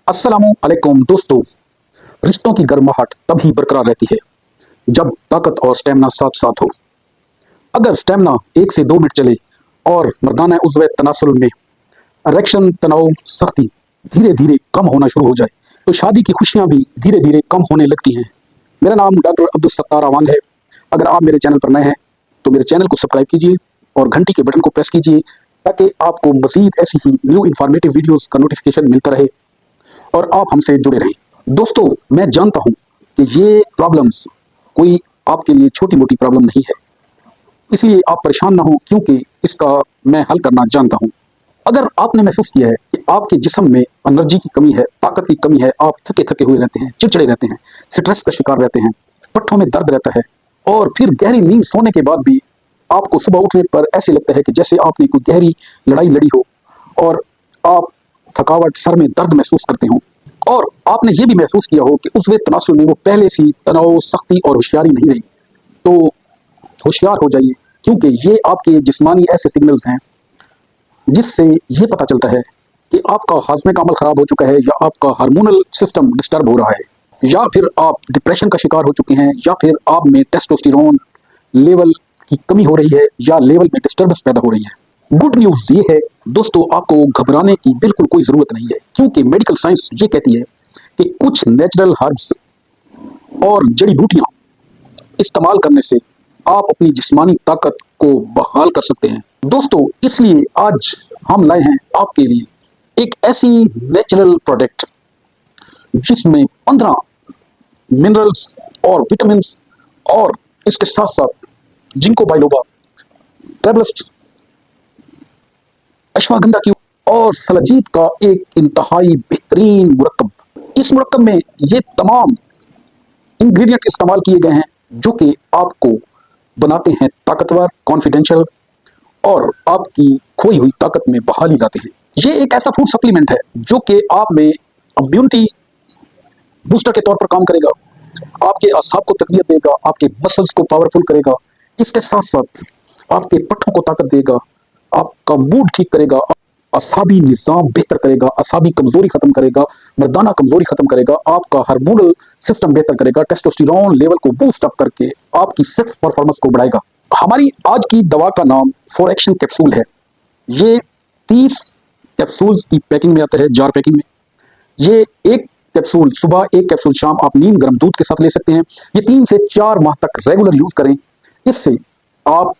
अस्सलामुअलैकुम दोस्तों। रिश्तों की गर्माहट तभी बरकरार रहती है जब ताकत और स्टेमिना साथ साथ हो। अगर स्टेमिना 1 से 2 मिनट चले और मर्दाना उज़्व तनासुल में इरेक्शन, तनाव, सख्ती धीरे धीरे कम होना शुरू हो जाए तो शादी की खुशियां भी धीरे धीरे कम होने लगती हैं। मेरा नाम डॉक्टर अब्दुल सत्तार अवांग है। अगर आप मेरे चैनल पर नए हैं तो मेरे चैनल को सब्सक्राइब कीजिए और घंटी के बटन को प्रेस कीजिए ताकि आपको मज़ीद ऐसी ही न्यू इन्फॉर्मेटिव वीडियोस का नोटिफिकेशन मिलता रहे और आप हमसे जुड़े रहें। दोस्तों, मैं जानता हूं कि ये प्रॉब्लम्स कोई आपके लिए छोटी मोटी प्रॉब्लम नहीं है, इसलिए आप परेशान ना हो क्योंकि इसका मैं हल करना जानता हूं। अगर आपने महसूस किया है कि आपके जिस्म में एनर्जी की कमी है, ताकत की कमी है, आप थके थके हुए रहते हैं, चिड़चिड़े रहते हैं, स्ट्रेस का शिकार रहते हैं, पट्टों में दर्द रहता है और फिर गहरी नींद सोने के बाद भी आपको सुबह उठने पर ऐसे लगता है कि जैसे आपने कोई गहरी लड़ाई लड़ी हो और आप थकावट, सर में दर्द महसूस करते हो और आपने ये भी महसूस किया हो कि उस वे तनासुर में वो पहले सी तनाव, सख्ती और होशियारी नहीं रही, तो होशियार हो जाइए क्योंकि ये आपके जिस्मानी ऐसे सिग्नल्स हैं जिससे ये पता चलता है कि आपका हाजमे का अमल खराब हो चुका है या आपका हार्मोनल सिस्टम डिस्टर्ब हो रहा है या फिर आप डिप्रेशन का शिकार हो चुके हैं या फिर आप में टेस्टोस्टेरोन लेवल की कमी हो रही है या लेवल में डिस्टर्बेंस पैदा हो रही है। गुड न्यूज़ ये है दोस्तों, आपको घबराने की बिल्कुल कोई ज़रूरत नहीं है क्योंकि मेडिकल साइंस ये कहती है कि कुछ नेचुरल हर्ब्स और जड़ी बूटियां इस्तेमाल करने से आप अपनी जिस्मानी ताकत को बहाल कर सकते हैं। दोस्तों, इसलिए आज हम लाए हैं आपके लिए एक ऐसी नेचुरल प्रोडक्ट जिसमें 15 मिनरल्स और विटामिन और इसके साथ साथ जिंको बाइलोबा, ट्रेबलिस्ट, अश्वगंधा की और सलाजीत का एक इंतहाई बेहतरीन मुरक्कब। इस मुरक्कब में ये तमाम इंग्रेडिएंट इस्तेमाल किए गए हैं जो कि आपको बनाते हैं ताकतवर, कॉन्फिडेंशियल और आपकी खोई हुई ताकत में बहाली लाते हैं। ये एक ऐसा फूड सप्लीमेंट है जो कि आप में इम्यूनिटी बूस्टर के तौर पर काम करेगा, आपके असाब को तकवीत देगा, आपके मसल्स को पावरफुल करेगा, इसके साथ साथ आपके पट्टों को ताकत देगा, आपका मूड ठीक करेगा, असाबी निज़ाम बेहतर करेगा, असाबी कमजोरी खत्म करेगा, मर्दाना कमजोरी खत्म करेगा, आपका हार्मोनल सिस्टम बेहतर करेगा, टेस्टोस्टेरोन लेवल को बूस्ट अप करके आपकी सेक्स परफॉर्मेंस को बढ़ाएगा। हमारी आज की दवा का नाम फॉर एक्शन कैप्सूल है। ये 30 कैप्सूल्स की पैकिंग में आता है, जार पैकिंग में। ये एक कैप्सूल सुबह, एक कैप्सूल शाम आप नीम गर्म दूध के साथ ले सकते हैं। ये 3 से 4 माह तक रेगुलर यूज करें। इससे आप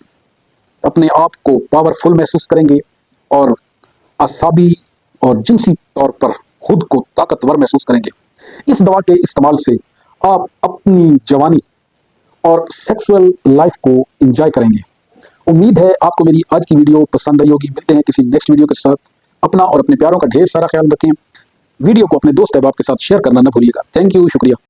अपने आप को पावरफुल महसूस करेंगे और असाबी और जिनसी तौर पर खुद को ताकतवर महसूस करेंगे। इस दवा के इस्तेमाल से आप अपनी जवानी और सेक्सुअल लाइफ को एंजॉय करेंगे। उम्मीद है आपको मेरी आज की वीडियो पसंद आई होगी। मिलते हैं किसी नेक्स्ट वीडियो के साथ। अपना और अपने प्यारों का ढेर सारा ख्याल रखें। वीडियो को अपने दोस्त अहबाब के साथ शेयर करना न भूलिएगा। थैंक यू, शुक्रिया।